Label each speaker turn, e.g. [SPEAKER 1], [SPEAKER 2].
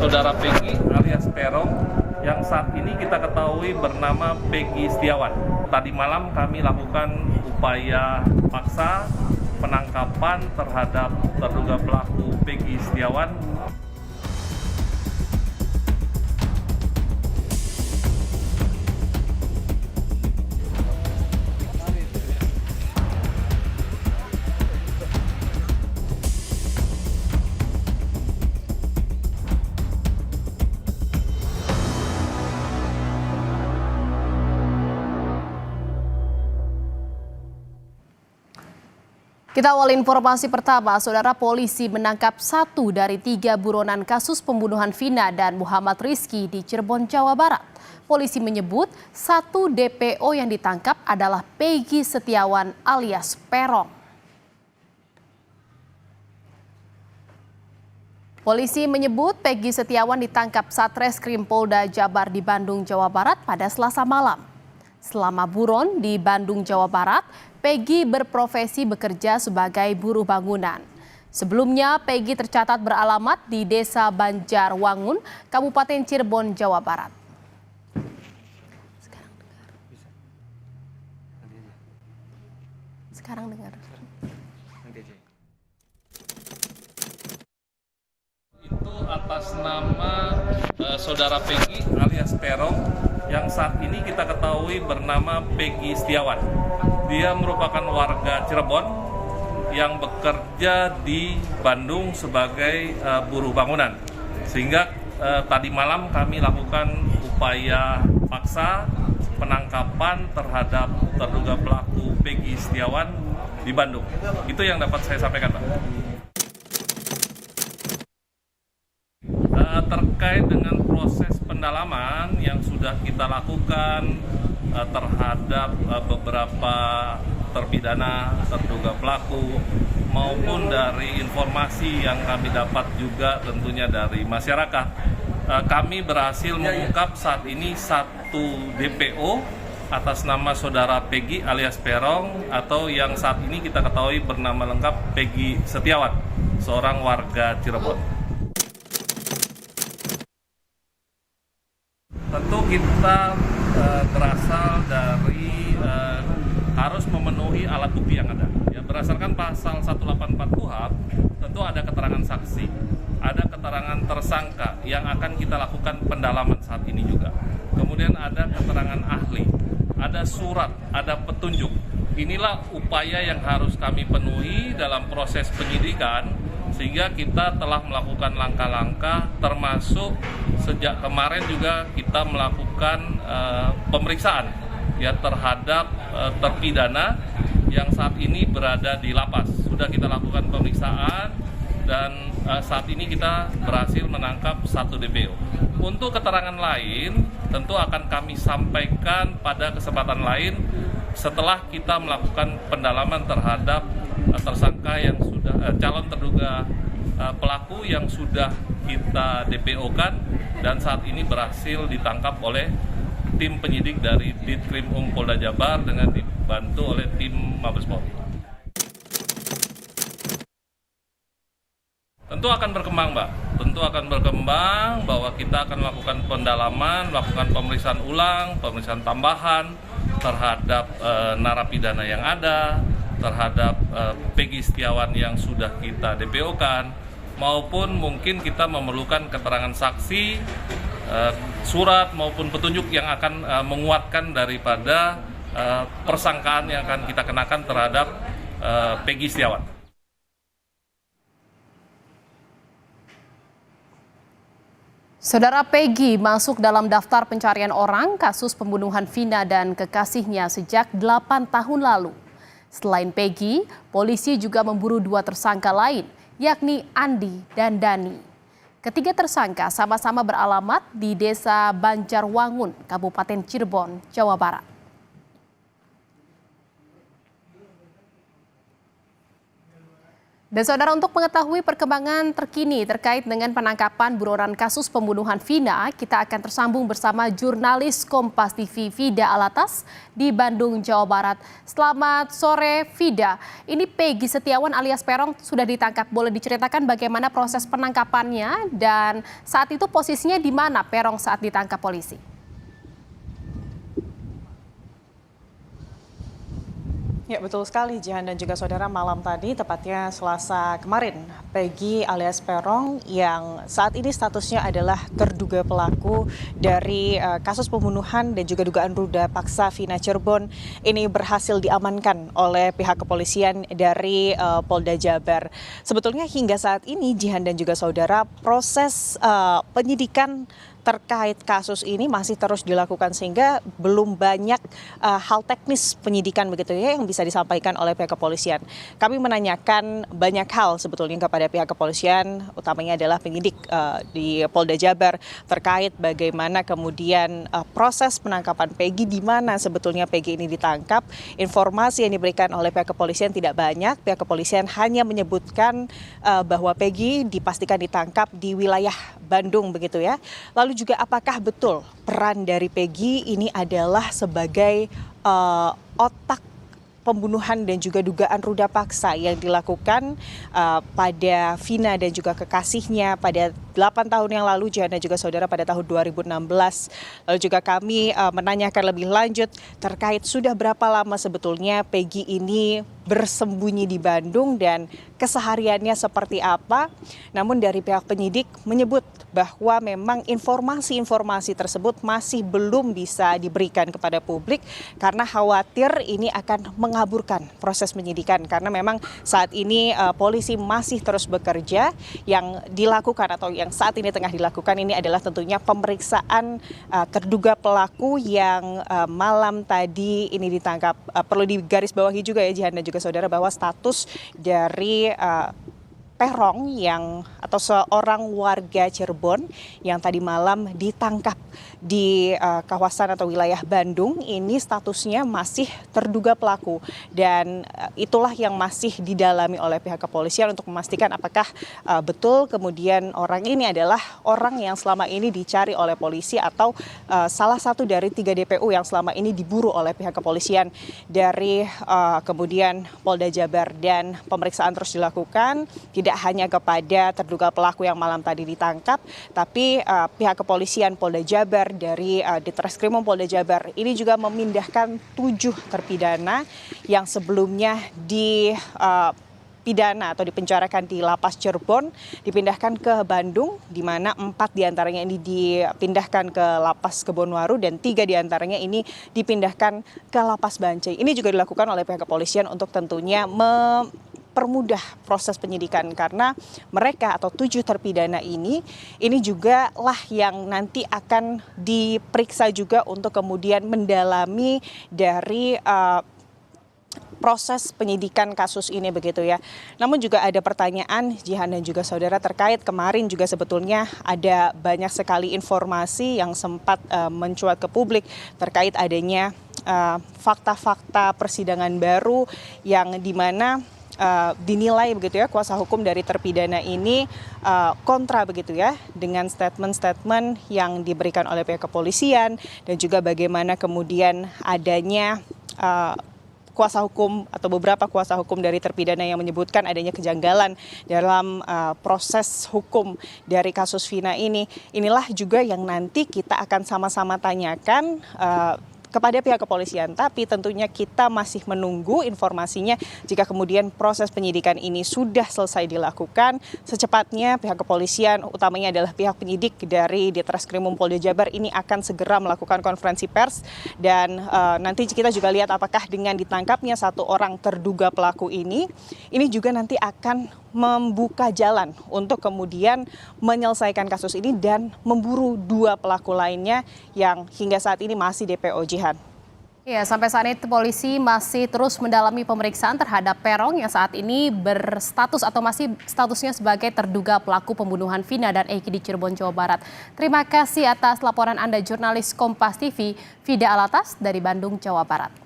[SPEAKER 1] saudara Peggy alias Peron yang saat ini kita ketahui bernama Peggy Setiawan. Tadi malam kami lakukan upaya paksa penangkapan terhadap terduga pelaku Peggy Setiawan.
[SPEAKER 2] Kita awal informasi pertama, saudara. Polisi menangkap 1 dari 3 buronan kasus pembunuhan Vina dan Muhammad Rizky di Cirebon, Jawa Barat. Polisi menyebut 1 DPO yang ditangkap adalah Peggy Setiawan alias Peron. Polisi menyebut Peggy Setiawan ditangkap Satreskrim Polda Jabar di Bandung, Jawa Barat pada Selasa malam. Selama buron di Bandung, Jawa Barat, Peggy berprofesi bekerja sebagai buruh bangunan. Sebelumnya, Peggy tercatat beralamat di Desa Banjarwangun, Kabupaten Cirebon, Jawa Barat. Sekarang dengar.
[SPEAKER 1] Itu atas nama saudara Peggy alias Peron yang saat ini kita ketahui bernama Peggy Setiawan. Dia merupakan warga Cirebon yang bekerja di Bandung sebagai buruh bangunan. Sehingga tadi malam kami lakukan upaya paksa penangkapan terhadap terduga pelaku Peggy Setiawan di Bandung. Itu yang dapat saya sampaikan, Pak. Terkait dengan proses pendalaman yang sudah kita lakukan terhadap beberapa terpidana terduga pelaku maupun dari informasi yang kami dapat juga tentunya dari masyarakat, kami berhasil mengungkap saat ini 1 DPO atas nama saudara Peggy alias Peron atau yang saat ini kita ketahui bernama lengkap Peggy Setiawan, seorang warga Cirebon. Tentu kita berasal dari harus memenuhi alat bukti yang ada. Ya, berdasarkan pasal 184 KUHP, tentu ada keterangan saksi, ada keterangan tersangka yang akan kita lakukan pendalaman saat ini juga. Kemudian ada keterangan ahli, ada surat, ada petunjuk. Inilah upaya yang harus kami penuhi dalam proses penyidikan, sehingga kita telah melakukan langkah-langkah termasuk sejak kemarin juga kita melakukan pemeriksaan ya terhadap terpidana yang saat ini berada di lapas. Sudah kita lakukan pemeriksaan dan saat ini kita berhasil menangkap 1 DPO. Untuk keterangan lain tentu akan kami sampaikan pada kesempatan lain setelah kita melakukan pendalaman terhadap tersangka yang sudah calon terduga pelaku yang sudah kita DPO-kan dan saat ini berhasil ditangkap oleh tim penyidik dari Ditkrim Polda Jabar dengan dibantu oleh tim Mabes Polri. Tentu akan berkembang, Mbak. Tentu akan berkembang bahwa kita akan melakukan pendalaman, melakukan pemeriksaan ulang, pemeriksaan tambahan terhadap narapidana yang ada, terhadap Peggy Setiawan yang sudah kita DPO-kan, maupun mungkin kita memerlukan keterangan saksi, surat maupun petunjuk yang akan menguatkan daripada persangkaan yang akan kita kenakan terhadap Peggy Setiawan.
[SPEAKER 2] Saudara, Peggy masuk dalam daftar pencarian orang kasus pembunuhan Vina dan kekasihnya sejak 8 tahun lalu. Selain Peggy, polisi juga memburu 2 tersangka lain, yakni Andi dan Dani. Ketiga tersangka sama-sama beralamat di Desa Banjarwangun, Kabupaten Cirebon, Jawa Barat. Dan saudara, untuk mengetahui perkembangan terkini terkait dengan penangkapan buronan kasus pembunuhan Vina, kita akan tersambung bersama jurnalis Kompas TV Vida Alatas di Bandung, Jawa Barat. Selamat sore Vida, ini Peggy Setiawan alias Peron sudah ditangkap. Boleh diceritakan bagaimana proses penangkapannya dan saat itu posisinya di mana Peron saat ditangkap polisi?
[SPEAKER 3] Ya, betul sekali Jihan dan juga saudara. Malam tadi, tepatnya Selasa kemarin, Peggy alias Peron yang saat ini statusnya adalah terduga pelaku dari kasus pembunuhan dan juga dugaan ruda paksa Vina Cirebon ini berhasil diamankan oleh pihak kepolisian dari Polda Jabar. Sebetulnya hingga saat ini Jihan dan juga saudara, proses penyidikan terkait kasus ini masih terus dilakukan sehingga belum banyak hal teknis penyidikan begitu ya yang bisa disampaikan oleh pihak kepolisian. Kami menanyakan banyak hal sebetulnya kepada pihak kepolisian, utamanya adalah penyidik di Polda Jabar terkait bagaimana kemudian proses penangkapan Peggy, di mana sebetulnya Peggy ini ditangkap. Informasi yang diberikan oleh pihak kepolisian tidak banyak. Pihak kepolisian hanya menyebutkan bahwa Peggy dipastikan ditangkap di wilayah Bandung begitu ya. Lalu juga apakah betul peran dari Peggy ini adalah sebagai otak pembunuhan dan juga dugaan ruda paksa yang dilakukan pada Vina dan juga kekasihnya pada 8 tahun yang lalu, Jihan dan juga saudara, pada tahun 2016. Lalu juga kami menanyakan lebih lanjut terkait sudah berapa lama sebetulnya Peggy ini bersembunyi di Bandung dan kesehariannya seperti apa. Namun dari pihak penyidik menyebut bahwa memang informasi-informasi tersebut masih belum bisa diberikan kepada publik karena khawatir ini akan mengaburkan proses penyidikan, karena memang saat ini polisi masih terus bekerja. Yang dilakukan atau yang saat ini tengah dilakukan ini adalah tentunya pemeriksaan terduga pelaku yang malam tadi ini ditangkap. Perlu digarisbawahi juga ya Jihan dan juga saudara bahwa status dari Peron atau seorang warga Cirebon yang tadi malam ditangkap di kawasan atau wilayah Bandung ini statusnya masih terduga pelaku, dan itulah yang masih didalami oleh pihak kepolisian untuk memastikan apakah betul kemudian orang ini adalah orang yang selama ini dicari oleh polisi atau salah satu dari 3 DPO yang selama ini diburu oleh pihak kepolisian dari kemudian Polda Jabar. Dan pemeriksaan terus dilakukan tidak hanya kepada terduga pelaku yang malam tadi ditangkap, tapi pihak kepolisian Polda Jabar dari Ditreskrimum Polda Jabar ini juga memindahkan 7 terpidana yang sebelumnya dipidana atau dipenjarakan di Lapas Cirebon, dipindahkan ke Bandung, di mana 4 diantaranya ini dipindahkan ke Lapas Kebonwaru dan 3 diantaranya ini dipindahkan ke Lapas Bancai. Ini juga dilakukan oleh pihak kepolisian untuk tentunya permudah proses penyidikan, karena mereka atau 7 terpidana ini juga lah yang nanti akan diperiksa juga untuk kemudian mendalami dari proses penyidikan kasus ini begitu ya. Namun juga ada pertanyaan Jihan dan juga saudara terkait kemarin juga sebetulnya ada banyak sekali informasi yang sempat mencuat ke publik terkait adanya fakta-fakta persidangan baru yang dimana dinilai begitu ya kuasa hukum dari terpidana ini kontra begitu ya dengan statement-statement yang diberikan oleh pihak kepolisian, dan juga bagaimana kemudian adanya kuasa hukum atau beberapa kuasa hukum dari terpidana yang menyebutkan adanya kejanggalan dalam proses hukum dari kasus Vina ini. Inilah juga yang nanti kita akan sama-sama tanyakan kepada pihak kepolisian, tapi tentunya kita masih menunggu informasinya. Jika kemudian proses penyidikan ini sudah selesai dilakukan, secepatnya pihak kepolisian, utamanya adalah pihak penyidik dari Ditreskrimum Polda Jabar ini akan segera melakukan konferensi pers, dan nanti kita juga lihat apakah dengan ditangkapnya 1 orang terduga pelaku ini juga nanti akan membuka jalan untuk kemudian menyelesaikan kasus ini dan memburu 2 pelaku lainnya yang hingga saat ini masih DPO, Jihan.
[SPEAKER 2] Ya, sampai saat ini polisi masih terus mendalami pemeriksaan terhadap Peron yang saat ini berstatus atau masih statusnya sebagai terduga pelaku pembunuhan Vina dan Eki di Cirebon, Jawa Barat. Terima kasih atas laporan Anda, jurnalis Kompas TV Vida Alatas dari Bandung, Jawa Barat.